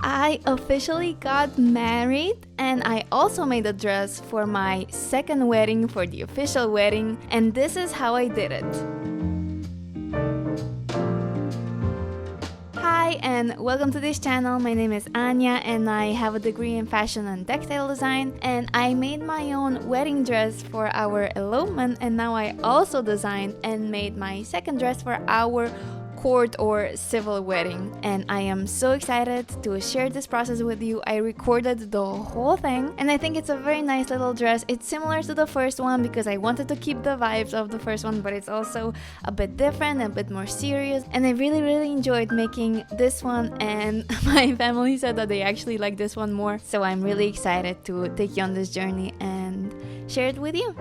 I officially got married, and I also made a dress for my second wedding, for the official wedding, and this is how I did it. Hi and welcome to this channel. My name is Anya and I have a degree in fashion and textile design, and I made my own wedding dress for our elopement, and now I also designed and made my second dress for our court or civil wedding, and I am so excited to share this process with you. I recorded the whole thing and I think it's a very nice little dress. It's similar to the first one because I wanted to keep the vibes of the first one, but it's also a bit different, a bit more serious, and I really enjoyed making this one, and my family said that they actually like this one more, so I'm really excited to take you on this journey and share it with you.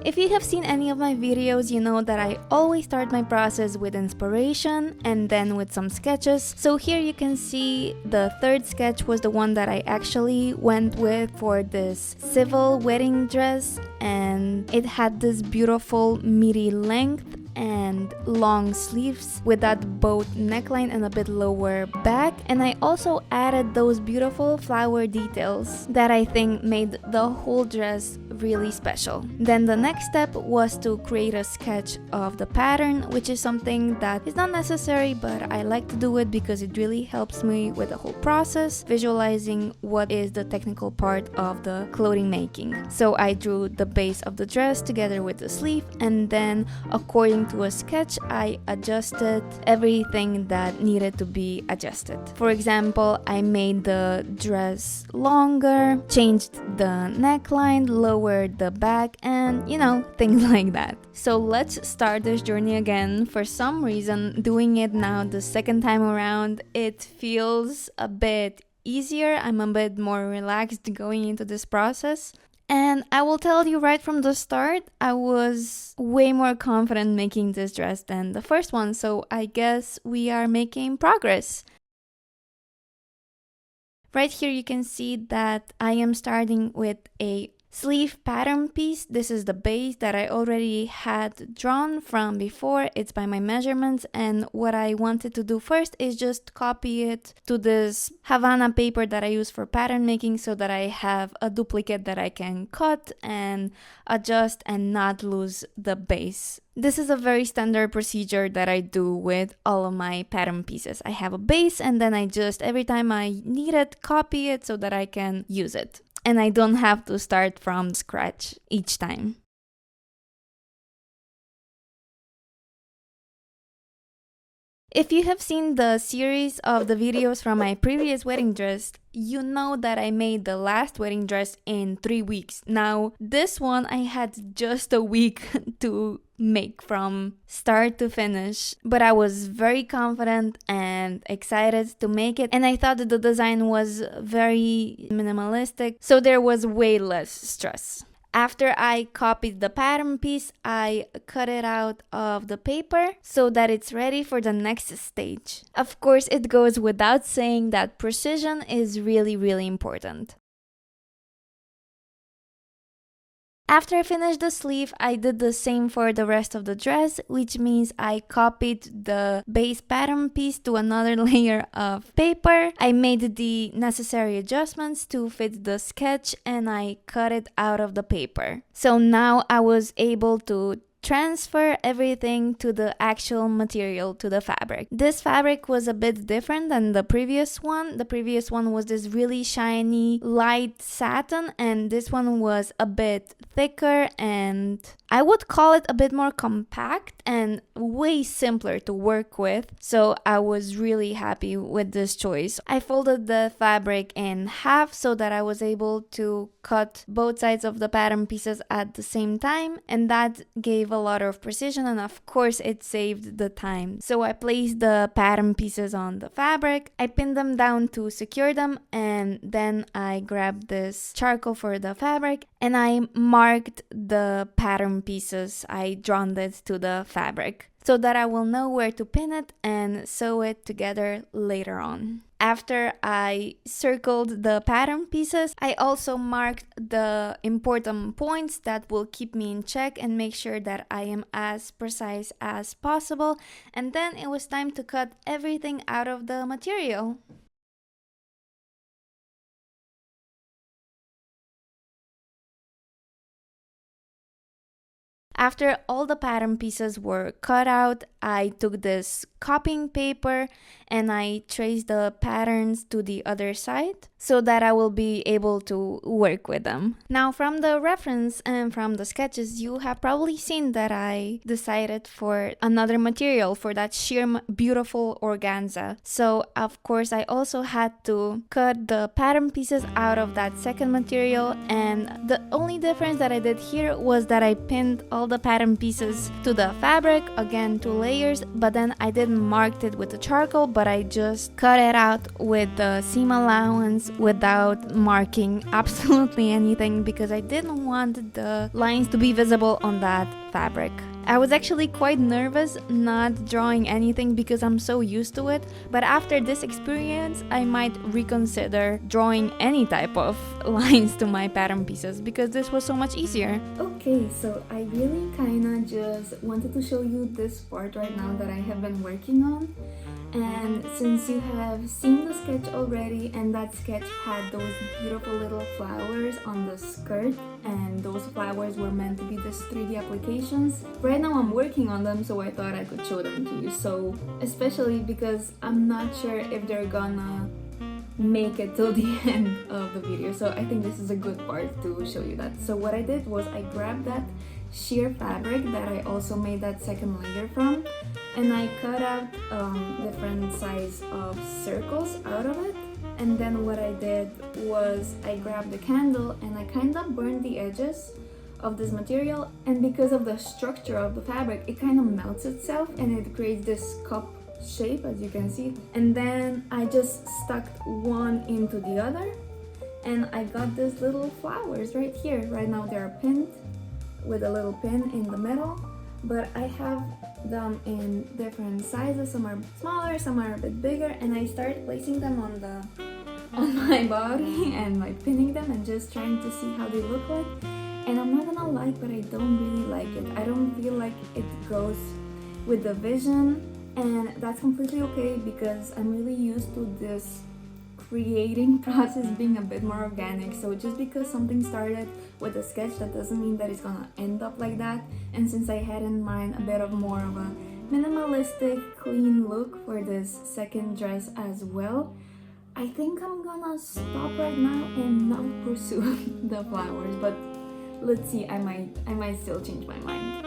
If you have seen any of my videos, you know that I always start my process with inspiration and then with some sketches. So here you can see the third sketch was the one that I actually went with for this civil wedding dress, and it had this beautiful midi-length and long sleeves with that boat neckline and a bit lower back, and I also added those beautiful flower details that I think made the whole dress really special. Then the next step was to create a sketch of the pattern, which is something that is not necessary, but I like to do it because it really helps me with the whole process, visualizing what is the technical part of the clothing making. So I drew the base of the dress together with the sleeve, and then according to a sketch I adjusted everything that needed to be adjusted. For example, I made the dress longer, changed the neckline, lowered the back, and you know, things like that. So let's start this journey again. For some reason, doing it now the second time around, it feels a bit easier. I'm a bit more relaxed going into this process. And I will tell you right from the start, I was way more confident making this dress than the first one, so I guess we are making progress. Right here you can see that I am starting with a sleeve pattern piece. This is the base that I already had drawn from before. It's by my measurements, and what I wanted to do first is just copy it to this Havana paper that I use for pattern making, so that I have a duplicate that I can cut and adjust and not lose the base. This is a very standard procedure that I do with all of my pattern pieces. I have a base and then I just, every time I need it, copy it so that I can use it. And I don't have to start from scratch each time. If you have seen the series of the videos from my previous wedding dress, you know that I made the last wedding dress in 3 weeks. Now, this one I had just a week to make from start to finish, but I was very confident and excited to make it, and I thought that the design was very minimalistic, so there was way less stress. After I copied the pattern piece, I cut it out of the paper so that it's ready for the next stage. Of course, it goes without saying that precision is really important. After I finished the sleeve, I did the same for the rest of the dress, which means I copied the base pattern piece to another layer of paper. I made the necessary adjustments to fit the sketch, and I cut it out of the paper. So now I was able to transfer everything to the actual material, to the fabric. This fabric was a bit different than the previous one. The previous one was this really shiny light satin, and this one was a bit thicker, and I would call it a bit more compact and way simpler to work with, so I was really happy with this choice. I folded the fabric in half so that I was able to cut both sides of the pattern pieces at the same time, and that gave a lot of precision, and of course it saved the time. So I placed the pattern pieces on the fabric, I pinned them down to secure them, and then I grabbed this charcoal for the fabric and I marked the pattern pieces. I drawn it to the fabric so that I will know where to pin it and sew it together later on. After I circled the pattern pieces, I also marked the important points that will keep me in check and make sure that I am as precise as possible. And then it was time to cut everything out of the material. After all the pattern pieces were cut out, I took this copying paper and I traced the patterns to the other side so that I will be able to work with them. Now, from the reference and from the sketches, you have probably seen that I decided for another material for that sheer beautiful organza. So of course I also had to cut the pattern pieces out of that second material, and the only difference that I did here was that I pinned all the pattern pieces to the fabric, again 2 layers, but then I didn't mark it with the charcoal, but I just cut it out with the seam allowance without marking absolutely anything because I didn't want the lines to be visible on that fabric. I was actually quite nervous not drawing anything because I'm so used to it, but after this experience I might reconsider drawing any type of lines to my pattern pieces because this was so much easier. Okay, so I really kinda just wanted to show you this part right now that I have been working on. And since you have seen the sketch already, and that sketch had those beautiful little flowers on the skirt, and those flowers were meant to be these 3D applications. Right now I'm working on them, so I thought I could show them to you. So, especially because I'm not sure if they're gonna make it till the end of the video, so I think this is a good part to show you that. So what I did was I grabbed that sheer fabric that I also made that second layer from, and I cut out different size of circles out of it. And then what I did was I grabbed the candle and I kind of burned the edges of this material, and because of the structure of the fabric, it kind of melts itself and it creates this cup shape, as you can see. And then I just stuck one into the other and I got these little flowers right here. Right now they are pinned with a little pin in the middle, but I have them in different sizes. Some are smaller, some are a bit bigger, and I started placing them on my body and like pinning them and just trying to see how they look like. And I'm not gonna lie, but I don't really like it. I don't feel like it goes with the vision, and that's completely okay because I'm really used to this creating process being a bit more organic. So just because something started with a sketch, that doesn't mean that it's gonna end up like that. And since I had in mind a bit of more of a minimalistic, clean look for this second dress as well, I think I'm gonna stop right now and not pursue the flowers, but let's see, I might still change my mind.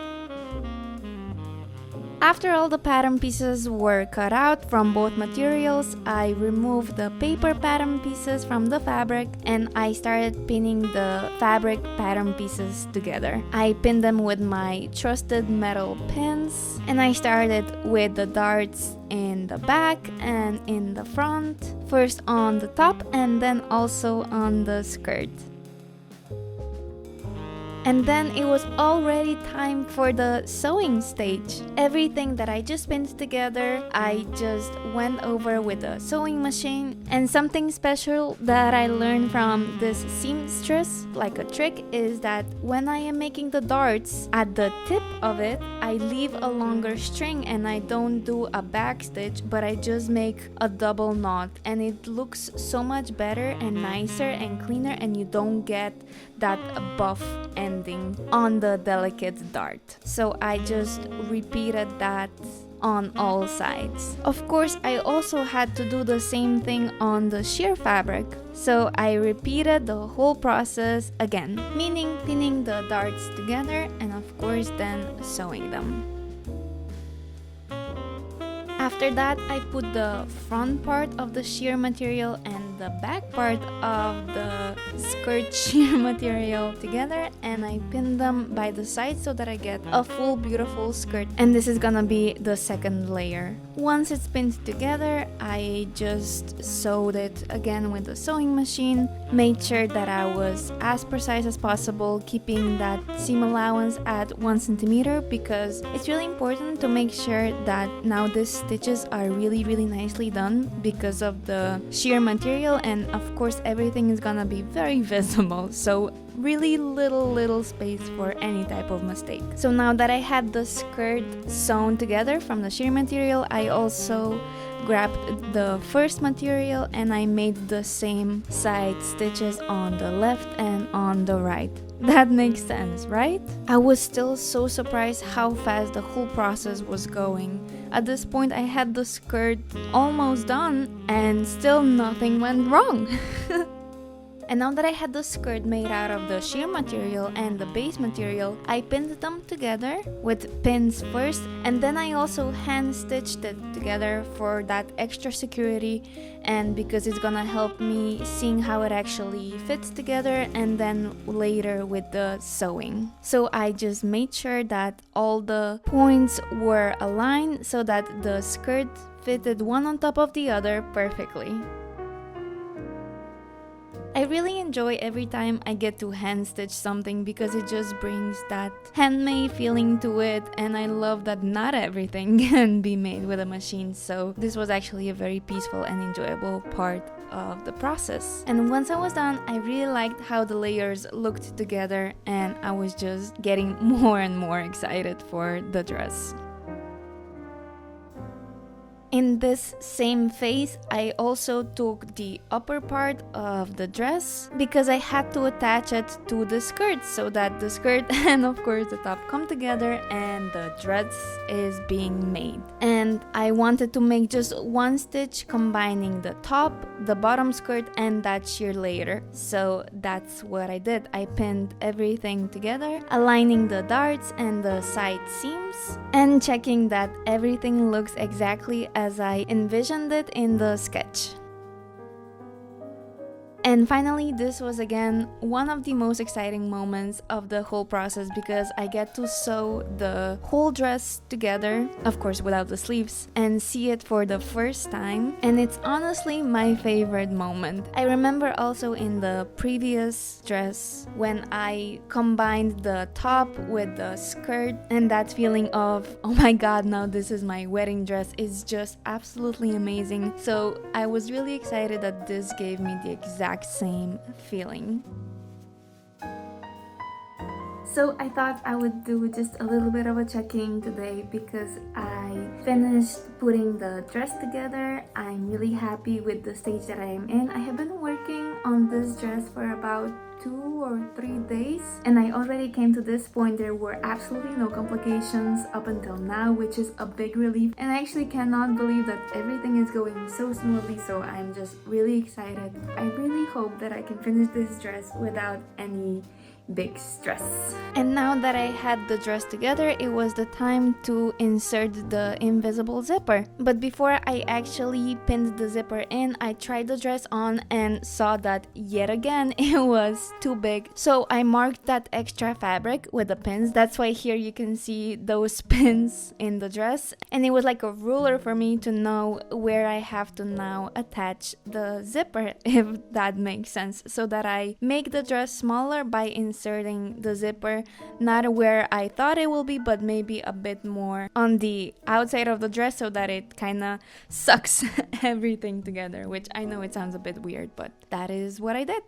After all the pattern pieces were cut out from both materials, I removed the paper pattern pieces from the fabric and I started pinning the fabric pattern pieces together. I pinned them with my trusted metal pins, and I started with the darts in the back and in the front, first on the top and then also on the skirt. And then it was already time for the sewing stage. Everything that I just pinned together, I just went over with a sewing machine. And something special that I learned from this seamstress, like a trick, is that when I am making the darts, at the tip of it, I leave a longer string and I don't do a back stitch, but I just make a double knot. And it looks so much better and nicer and cleaner, and you don't get that buff ending on the delicate dart. So I just repeated that on all sides. Of course, I also had to do the same thing on the sheer fabric. So I repeated the whole process again, meaning pinning the darts together and of course then sewing them. After that, I put the front part of the sheer material and the back part of the skirt sheer material together, and I pinned them by the side so that I get a full beautiful skirt. And this is gonna be the second layer. Once it's pinned together, I just sewed it again with the sewing machine, made sure that I was as precise as possible, keeping that seam allowance at 1 centimeter, because it's really important to make sure that now these stitches are really nicely done because of the sheer material, and of course everything is gonna be very visible, so really little space for any type of mistake. So now that I had the skirt sewn together from the sheer material, I also grabbed the first material and I made the same side stitches on the left and on the right. That makes sense, right? I was still so surprised how fast the whole process was going. At this point, I had the skirt almost done and still nothing went wrong. And now that I had the skirt made out of the sheer material and the base material, I pinned them together with pins first, and then I also hand stitched it together for that extra security, and because it's gonna help me seeing how it actually fits together, and then later with the sewing. So I just made sure that all the points were aligned so that the skirt fitted one on top of the other perfectly. I really enjoy every time I get to hand stitch something because it just brings that handmade feeling to it, and I love that not everything can be made with a machine, so this was actually a very peaceful and enjoyable part of the process. And once I was done, I really liked how the layers looked together, and I was just getting more and more excited for the dress. In this same phase, I also took the upper part of the dress because I had to attach it to the skirt so that the skirt and of course the top come together and the dress is being made. And I wanted to make just one stitch combining the top, the bottom skirt, and that sheer layer. So that's what I did. I pinned everything together, aligning the darts and the side seams and checking that everything looks exactly as I envisioned it in the sketch. And finally, this was again one of the most exciting moments of the whole process because I get to sew the whole dress together, of course without the sleeves, and see it for the first time. And it's honestly my favorite moment. I remember also in the previous dress when I combined the top with the skirt, and that feeling of, oh my god, now this is my wedding dress is just absolutely amazing. So I was really excited that this gave me the exact same feeling. So I thought I would do just a little bit of a check-in today because I finished putting the dress together. I'm really happy with the stage that I am in. I have been working on this dress for about 2 or 3 days, and I already came to this point. There were absolutely no complications up until now, which is a big relief, and I actually cannot believe that everything is going so smoothly, so I'm just really excited. I really hope that I can finish this dress without any big stress. And now that I had the dress together, it was the time to insert the invisible zipper. But before I actually pinned the zipper in, I tried the dress on and saw that yet again it was too big. So I marked that extra fabric with the pins. That's why here you can see those pins in the dress. And it was like a ruler for me to know where I have to now attach the zipper, if that makes sense. So that I make the dress smaller by inserting the zipper not where I thought it will be, but maybe a bit more on the outside of the dress so that it kind of sucks everything together, which I know it sounds a bit weird, but that is what I did.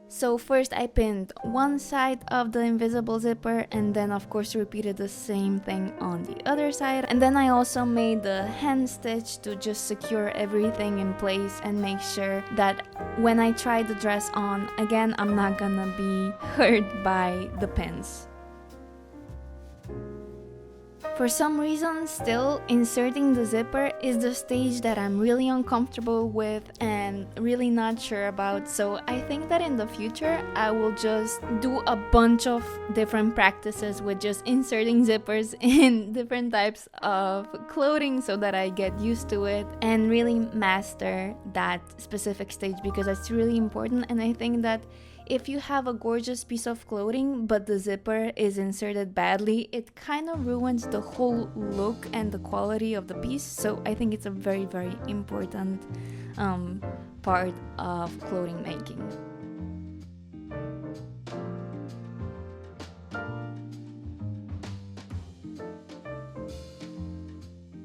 So first I pinned one side of the invisible zipper, and then of course repeated the same thing on the other side. And then I also made the hand stitch to just secure everything in place and make sure that when I try the dress on, again, I'm not gonna be hurt by the pins. For some reason, still inserting the zipper is the stage that I'm really uncomfortable with and really not sure about. So I think that in the future, I will just do a bunch of different practices with just inserting zippers in different types of clothing so that I get used to it and really master that specific stage, because it's really important. And I think that if you have a gorgeous piece of clothing but the zipper is inserted badly, it kind of ruins the whole look and the quality of the piece. So I think it's a very, very important part of clothing making.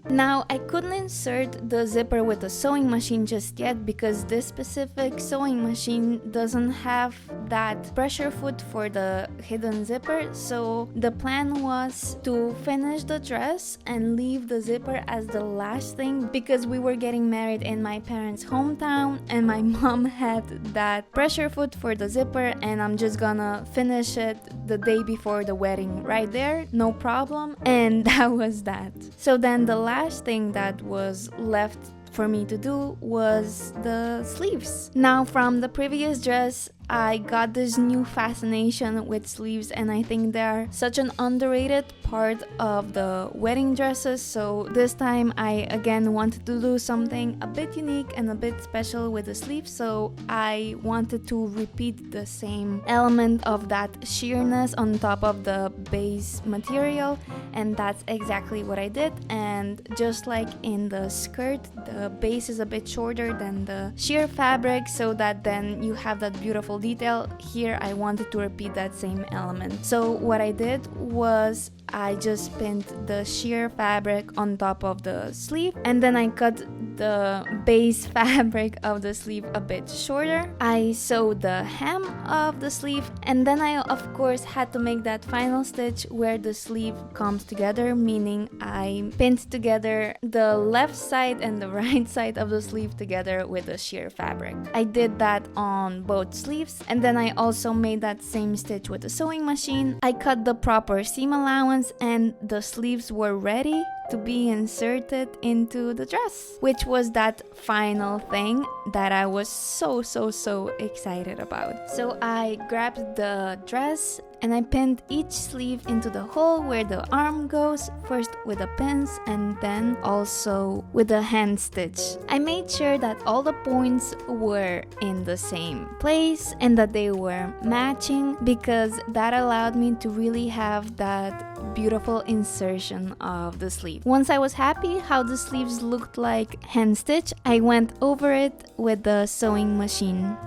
Now, I couldn't insert the zipper with a sewing machine just yet because this specific sewing machine doesn't have that pressure foot for the hidden zipper. So the plan was to finish the dress and leave the zipper as the last thing, because we were getting married in my parents' hometown and my mom had that pressure foot for the zipper, and I'm just gonna finish it the day before the wedding right there, no problem. And that was that. So then the last thing that was left for me to do was the sleeves. Now, from the previous dress, I got this new fascination with sleeves, and I think they're such an underrated part of the wedding dresses. So this time I again wanted to do something a bit unique and a bit special with the sleeves. So I wanted to repeat the same element of that sheerness on top of the base material, and that's exactly what I did. And just like in the skirt, the base is a bit shorter than the sheer fabric, so that then you have that beautiful detail. Here I wanted to repeat that same element. So what I did was I just pinned the sheer fabric on top of the sleeve, and then I cut the base fabric of the sleeve a bit shorter. I sewed the hem of the sleeve, and then I of course had to make that final stitch where the sleeve comes together, meaning I pinned together the left side and the right side of the sleeve together with the sheer fabric. I did that on both sleeves, and then I also made that same stitch with the sewing machine. I cut the proper seam allowance, and the sleeves were ready to be inserted into the dress, which was that final thing that I was so excited about. So I grabbed the dress and I pinned each sleeve into the hole where the arm goes, first with the pins and then also with the hand stitch. I made sure that all the points were in the same place and that they were matching, because that allowed me to really have that beautiful insertion of the sleeve. Once I was happy how the sleeves looked like hand stitch, I went over it with the sewing machine.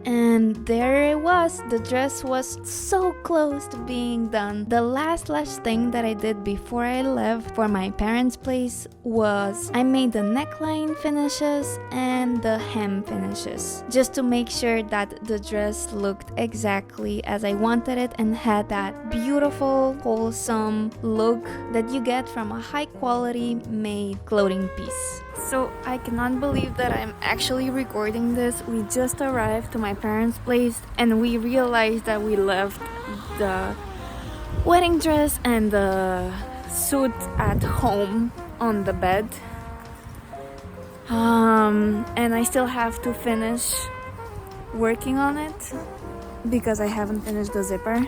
And there it was. The dress was so close to being done. The last thing that I did before I left for my parents' place was I made the neckline finishes and the hem finishes, just to make sure that the dress looked exactly as I wanted it and had that beautiful, wholesome look that you get from a high quality made clothing piece. So I cannot believe that I'm actually recording this. We just arrived to my parents' place and we realized that we left the wedding dress and the suit at home on the bed. And I still have to finish working on it because I haven't finished the zipper.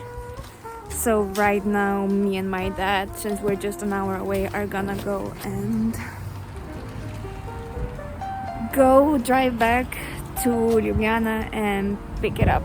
So right now, me and my dad, since we're just an hour away, are gonna go and drive back to Ljubljana and pick it up.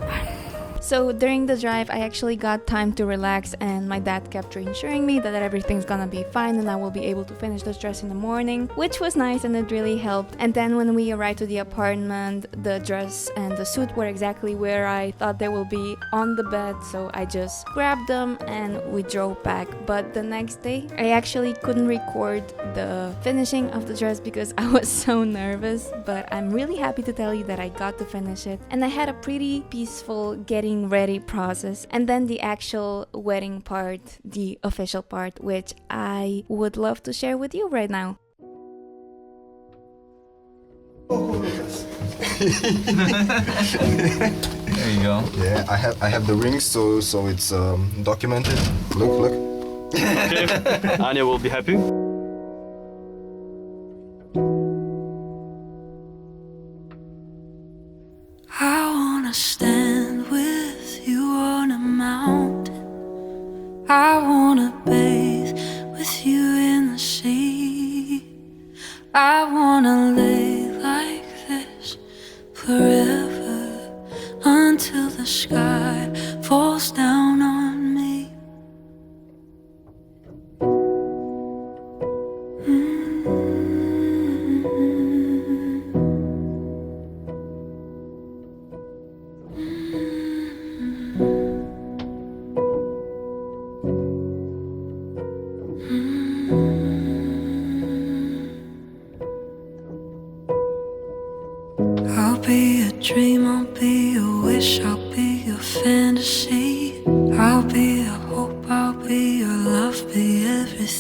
So during the drive, I actually got time to relax, and my dad kept reassuring me that everything's gonna be fine and I will be able to finish this dress in the morning, which was nice and it really helped. And then when we arrived to the apartment, the dress and the suit were exactly where I thought they will be, on the bed, so I just grabbed them and we drove back. But the next day, I actually couldn't record the finishing of the dress because I was so nervous, but I'm really happy to tell you that I got to finish it, and I had a pretty peaceful getting ready process, and then the actual wedding part, the official part, which I would love to share with you right now. There you go. Yeah, I have the rings, so it's documented. Look. Okay, Anya will be happy. I wanna stand with you on a mountain. I wanna bathe with you in the sea. I wanna lay like this forever until the sky falls down on me.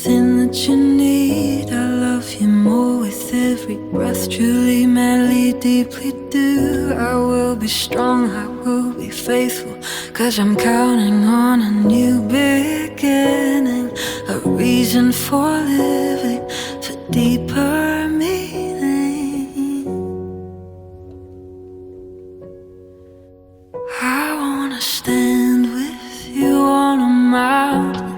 everything that you need. I love you more with every breath, truly, madly, deeply do. I will be strong, I will be faithful, 'cause I'm counting on a new beginning, a reason for living, for deeper meaning. I wanna stand with you on a mountain,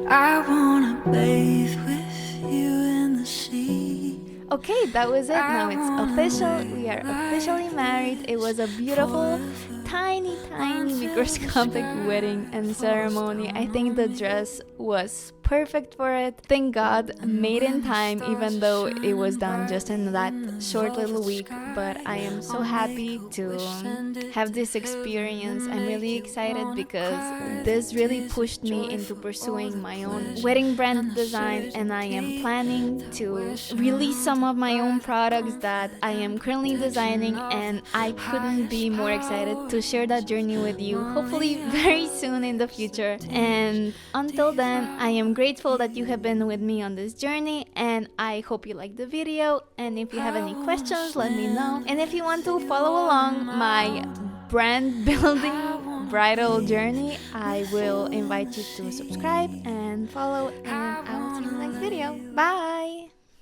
I wanna bathe with you in the sea. Okay, that was it. Now it's official. We are officially married. It was a beautiful, tiny, tiny, microscopic wedding and ceremony. I think the dress was perfect for it. Thank God, made in time, even though it was done just in that short little week. But I am so happy to have this experience. I'm really excited because this really pushed me into pursuing my own wedding brand design, and I am planning to release some of my own products that I am currently designing, and I couldn't be more excited to share that journey with you, hopefully very soon in the future. And until then, I am grateful that you have been with me on this journey, and I hope you liked the video. And if you have any questions, let me know. And if you want to follow along my brand building bridal journey, I will invite you to subscribe and follow, and I will see you in the next video. Bye!